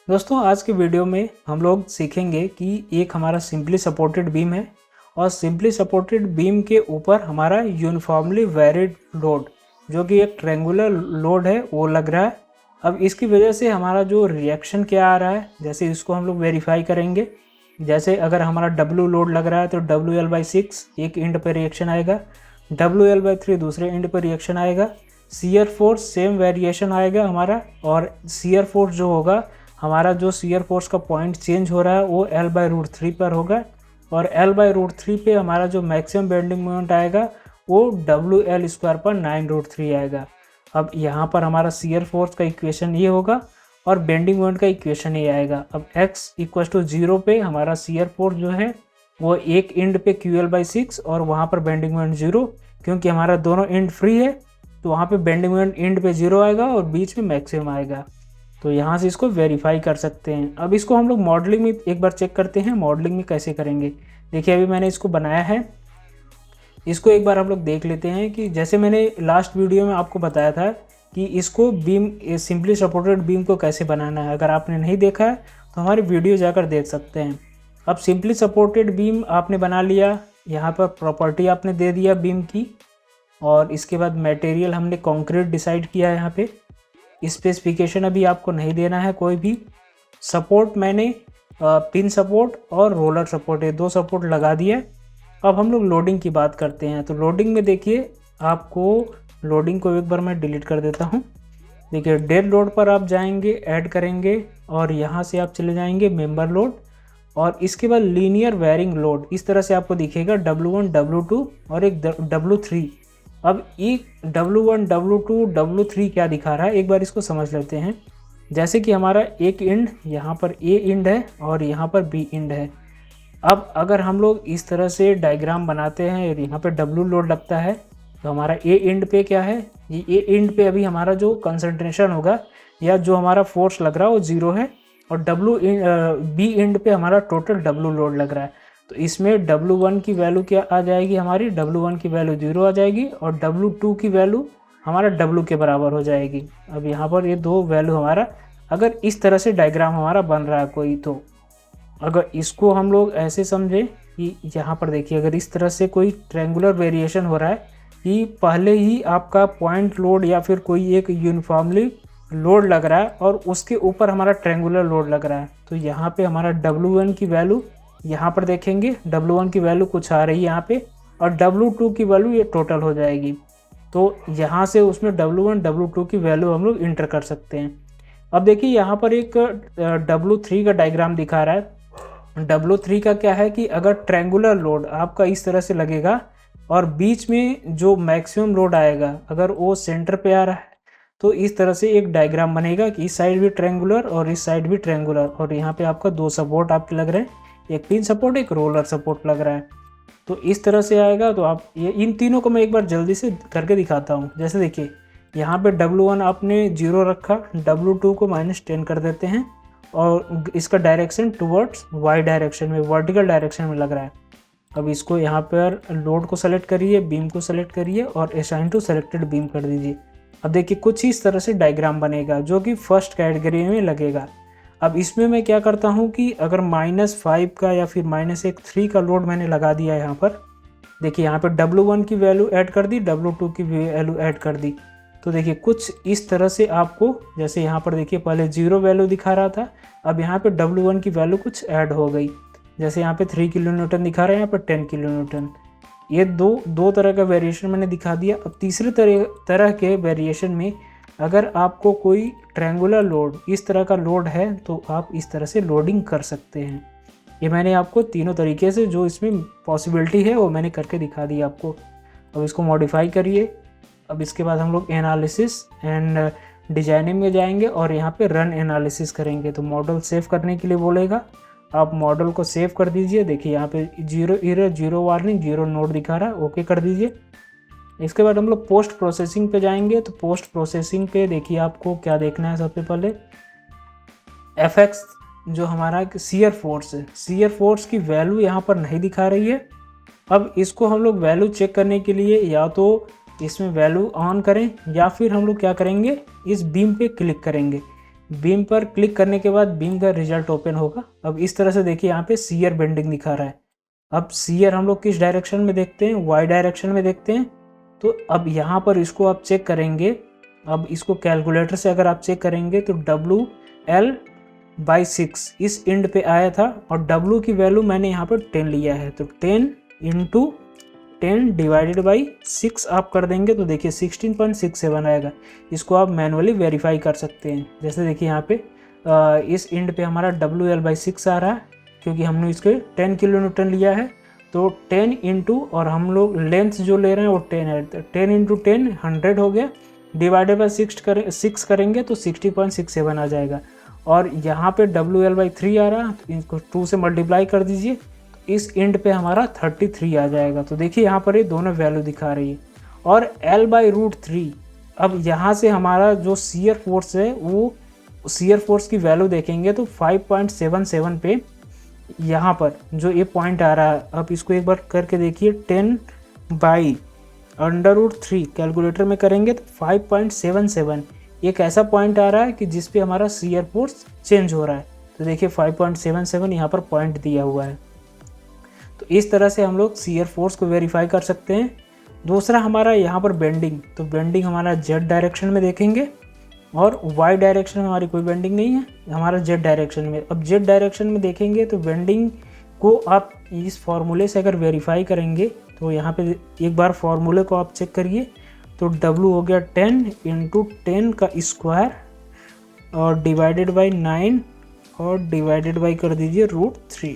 दोस्तों आज के वीडियो में हम लोग सीखेंगे कि एक हमारा सिंपली सपोर्टेड बीम है और सिंपली सपोर्टेड बीम के ऊपर हमारा यूनिफॉर्मली वेरिड लोड जो कि एक ट्रेंगुलर लोड है वो लग रहा है। अब इसकी वजह से हमारा जो रिएक्शन क्या आ रहा है, जैसे इसको हम लोग वेरीफाई करेंगे। जैसे अगर हमारा W लोड लग रहा है तो WL/6 एक एंड पर रिएक्शन आएगा, WL/3 दूसरे एंड पर रिएक्शन आएगा। शियर फोर्स सेम वेरिएशन आएगा हमारा, और शियर फोर्स जो होगा हमारा, जो शियर फोर्स का पॉइंट चेंज हो रहा है वो L/√3 पर होगा, और L/√3 पे हमारा जो मैक्सिमम बेंडिंग मोमेंट आएगा वो WL² पर 9√3 आएगा। अब यहाँ पर हमारा शियर फोर्स का इक्वेशन ये होगा और बेंडिंग मोमेंट का इक्वेशन ये आएगा। अब x = 0 पे हमारा शियर फोर्स जो है वो एक एंड पे QL/6 और वहाँ पर बेंडिंग मोमेंट 0, क्योंकि हमारा दोनों एंड फ्री है तो वहाँ पे बेंडिंग मोमेंट एंड पे 0 आएगा और बीच में मैक्सिमम आएगा। तो यहाँ से इसको वेरीफाई कर सकते हैं। अब इसको हम लोग मॉडलिंग में एक बार चेक करते हैं, मॉडलिंग में कैसे करेंगे। देखिए अभी मैंने इसको बनाया है, इसको एक बार हम लोग देख लेते हैं कि जैसे मैंने लास्ट वीडियो में आपको बताया था कि इसको बीम, सिंपली सपोर्टेड बीम को कैसे बनाना है। अगर आपने नहीं देखा है तो हमारी वीडियो जाकर देख सकते हैं। अब सिंपली सपोर्टेड बीम आपने बना लिया, यहाँ पर प्रॉपर्टी आपने दे दिया बीम की, और इसके बाद मटेरियल हमने कंक्रीट डिसाइड किया है। यहाँ पे स्पेसिफिकेशन अभी आपको नहीं देना है कोई भी। सपोर्ट मैंने पिन सपोर्ट और रोलर सपोर्ट, ये 2 सपोर्ट लगा दिया। अब हम लोग लोडिंग की बात करते हैं। तो लोडिंग में देखिए, आपको लोडिंग को एक बार मैं डिलीट कर देता हूँ। देखिए डेड लोड पर आप जाएंगे, ऐड करेंगे, और यहाँ से आप चले जाएंगे मेंबर लोड, और इसके बाद लीनियर वेरिंग लोड इस तरह से आपको दिखेगा, W1 W2 और एक W3। अब एक W1 W2 W3 क्या दिखा रहा है, एक बार इसको समझ लेते हैं। जैसे कि हमारा एक एंड यहाँ पर A एंड है और यहाँ पर B एंड है। अब अगर हम लोग इस तरह से डायग्राम बनाते हैं, यहाँ पे W लोड लगता है तो हमारा A एंड पे क्या है, ये A एंड पे अभी हमारा जो कंसंट्रेशन होगा या जो हमारा फोर्स लग रहा है वो 0 है, और B एंड पे हमारा टोटल W लोड लग रहा है। तो इसमें W1 की वैल्यू क्या आ जाएगी, हमारी W1 की वैल्यू 0 आ जाएगी, और W2 की वैल्यू हमारा W के बराबर हो जाएगी। अब यहाँ पर ये 2 वैल्यू हमारा, अगर इस तरह से डायग्राम हमारा बन रहा है कोई, तो अगर इसको हम लोग ऐसे समझें कि यहाँ पर देखिए, अगर इस तरह से कोई ट्रेंगुलर वेरिएशन हो रहा है कि पहले ही आपका पॉइंट लोड या फिर कोई एक यूनिफॉर्मली लोड लग रहा है और उसके ऊपर हमारा ट्रेंगुलर लोड लग रहा है, तो यहाँ पे हमारा W1 की वैल्यू यहाँ पर देखेंगे, W1 की वैल्यू कुछ आ रही है यहाँ पे, और W2 की वैल्यू ये टोटल हो जाएगी। तो यहाँ से उसमें W1 W2 की वैल्यू हम लोग इंटर कर सकते हैं। अब देखिए यहाँ पर एक W3 का डायग्राम दिखा रहा है। W3 का क्या है कि अगर ट्रेंगुलर लोड आपका इस तरह से लगेगा और बीच में जो मैक्सिमम लोड आएगा अगर वो सेंटर पे आ रहा है, तो इस तरह से एक डायग्राम बनेगा कि इस साइड भी ट्रेंगुलर और इस साइड भी ट्रेंगुलर, और यहाँ पे आपका 2 सपोर्ट आपके लग रहे हैं, एक पिन सपोर्ट एक रोलर सपोर्ट लग रहा है। तो इस तरह से आएगा। तो आप ये इन तीनों को मैं एक बार जल्दी से करके दिखाता हूँ। जैसे देखिए यहाँ पे W1 आपने 0 रखा, W2 को -10 कर देते हैं, और इसका डायरेक्शन टुवर्ड्स Y डायरेक्शन में, वर्टिकल डायरेक्शन में लग रहा है। अब इसको यहाँ पर लोड को सेलेक्ट करिए, बीम को सेलेक्ट करिए और असाइन टू सेलेक्टेड बीम कर दीजिए। अब देखिए कुछ इस तरह से डायग्राम बनेगा जो कि फर्स्ट कैटेगरी में लगेगा। अब इसमें मैं क्या करता हूँ कि अगर -5 का या फिर -3 का लोड मैंने लगा दिया यहाँ पर, देखिए यहाँ पर W1 की वैल्यू ऐड कर दी, W2 की वैल्यू ऐड कर दी। तो देखिए कुछ इस तरह से आपको, जैसे यहाँ पर देखिए पहले 0 वैल्यू दिखा रहा था, अब यहाँ पे W1 की वैल्यू कुछ ऐड हो गई। जैसे यहाँ पे 3 किलोन्यूटन दिखा रहा है, यहाँ पर 10 किलोन्यूटन। ये दो तरह का वेरिएशन मैंने दिखा दिया। अब तीसरे तरह के वेरिएशन में अगर आपको कोई ट्रेंगुलर लोड इस तरह का लोड है तो आप इस तरह से लोडिंग कर सकते हैं। ये मैंने आपको तीनों तरीके से जो इसमें पॉसिबिलिटी है वो मैंने करके दिखा दी आपको। अब इसको मॉडिफाई करिए। अब इसके बाद हम लोग एनालिसिस एंड डिजाइनिंग में जाएंगे और यहाँ पे रन एनालिसिस करेंगे। तो मॉडल सेव करने के लिए बोलेगा, आप मॉडल को सेव कर दीजिए। देखिए यहाँ पे 0 एरर, 0 वार्निंग, 0 नोट दिखा रहा है, ओके कर दीजिए। इसके बाद हम लोग पोस्ट प्रोसेसिंग पे जाएंगे। तो पोस्ट प्रोसेसिंग पे देखिए आपको क्या देखना है, सबसे पहले FX जो हमारा शियर फोर्स है, शियर फोर्स की वैल्यू यहाँ पर नहीं दिखा रही है। अब इसको हम लोग वैल्यू चेक करने के लिए या तो इसमें वैल्यू ऑन करें या फिर हम लोग क्या करेंगे, इस बीम पे क्लिक करेंगे। बीम पर क्लिक करने के बाद बीम का रिजल्ट ओपन होगा। अब इस तरह से देखिए यहाँ पे शियर बेंडिंग दिखा रहा है। अब शियर हम लोग किस डायरेक्शन में देखते हैं, वाई डायरेक्शन में देखते हैं। तो अब यहाँ पर इसको आप चेक करेंगे, अब इसको कैलकुलेटर से अगर आप चेक करेंगे तो WL/6 इस एंड पे आया था और W की वैल्यू मैंने यहाँ पर 10 लिया है, तो 10 × 10 डिवाइडेड बाई 6 आप कर देंगे तो देखिए 16.67 आएगा। इसको आप मैनुअली वेरीफाई कर सकते हैं। जैसे देखिए यहाँ पे इस एंड पे हमारा WL/6 आ रहा है क्योंकि हमने इसके 10 किलो न्यूटन लिया है। तो 10 इंटू और हम लोग लेंथ जो ले रहे हैं वो 10 है, 10 × 10 100 हो गया, डिवाइडेड बाई 6 करेंगे तो 60.67 आ जाएगा। और यहाँ पे WL/3 आ रहा है तो इसको 2 से मल्टीप्लाई कर दीजिए, इस एंड पे हमारा 33 आ जाएगा। तो देखिए यहाँ पर ये दोनों वैल्यू दिखा रही है। और L/√3, अब यहाँ से हमारा जो शियर फोर्स है वो शियर फोर्स की वैल्यू देखेंगे तो 5.77 पे यहाँ पर जो ये पॉइंट आ रहा है, अब इसको एक बार करके देखिए 10/√3 कैलकुलेटर में करेंगे तो 5.77 एक ऐसा पॉइंट आ रहा है कि जिस पे हमारा शियर फोर्स चेंज हो रहा है। तो देखिए 5.77 यहाँ पर पॉइंट दिया हुआ है। तो इस तरह से हम लोग शियर फोर्स को वेरीफाई कर सकते हैं। दूसरा हमारा यहाँ पर बेंडिंग, तो बेंडिंग हमारा जेड डायरेक्शन में देखेंगे और वाई डायरेक्शन में हमारी कोई बेंडिंग नहीं है, हमारा जेड डायरेक्शन में। अब जेड डायरेक्शन में देखेंगे तो बेंडिंग को आप इस फॉर्मूले से अगर वेरीफाई करेंगे तो यहाँ पे एक बार फॉर्मूले को आप चेक करिए तो W हो गया 10 × 10 का स्क्वायर और डिवाइडेड बाई 9 और डिवाइडेड बाई कर दीजिए √3।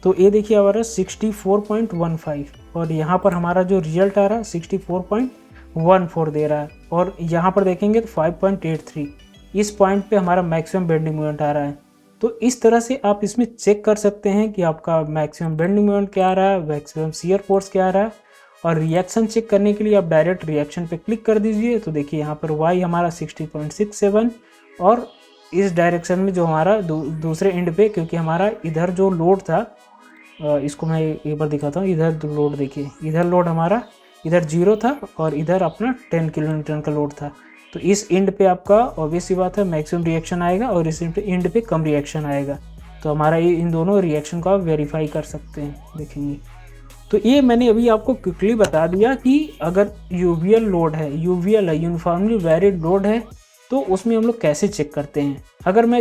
तो ये देखिए हमारा 64.15 और यहाँ पर हमारा जो रिजल्ट आ रहा है 64.14 दे रहा है। और यहाँ पर देखेंगे तो 5.83 इस पॉइंट पे हमारा मैक्सिमम बेंडिंग मोमेंट आ रहा है। तो इस तरह से आप इसमें चेक कर सकते हैं कि आपका मैक्सिमम बेंडिंग मोमेंट क्या आ रहा है, मैक्सिमम शियर फोर्स क्या आ रहा है। और रिएक्शन चेक करने के लिए आप डायरेक्ट रिएक्शन पे क्लिक कर दीजिए तो देखिए यहाँ पर वाई हमारा 60.67 और इस डायरेक्शन में जो हमारा दूसरे एंड पे, क्योंकि हमारा इधर जो लोड था, इसको मैं एक बार दिखाता हूँ, इधर लोड देखिए, इधर लोड हमारा इधर 0 था और इधर अपना 10 किलो न्यूटन का लोड था। तो इस एंड पे आपका ऑब्वियस सी बात है मैक्सिमम रिएक्शन आएगा और इस एंड पे कम रिएक्शन आएगा। तो हमारा ये इन दोनों रिएक्शन को आप वेरीफाई कर सकते हैं, देखेंगे। तो ये मैंने अभी आपको क्विकली बता दिया कि अगर यूवीएल लोड है, यूवीएल है यूनिफॉर्मली वैरिड लोड है, तो उसमें हम लोग कैसे चेक करते हैं। अगर मैं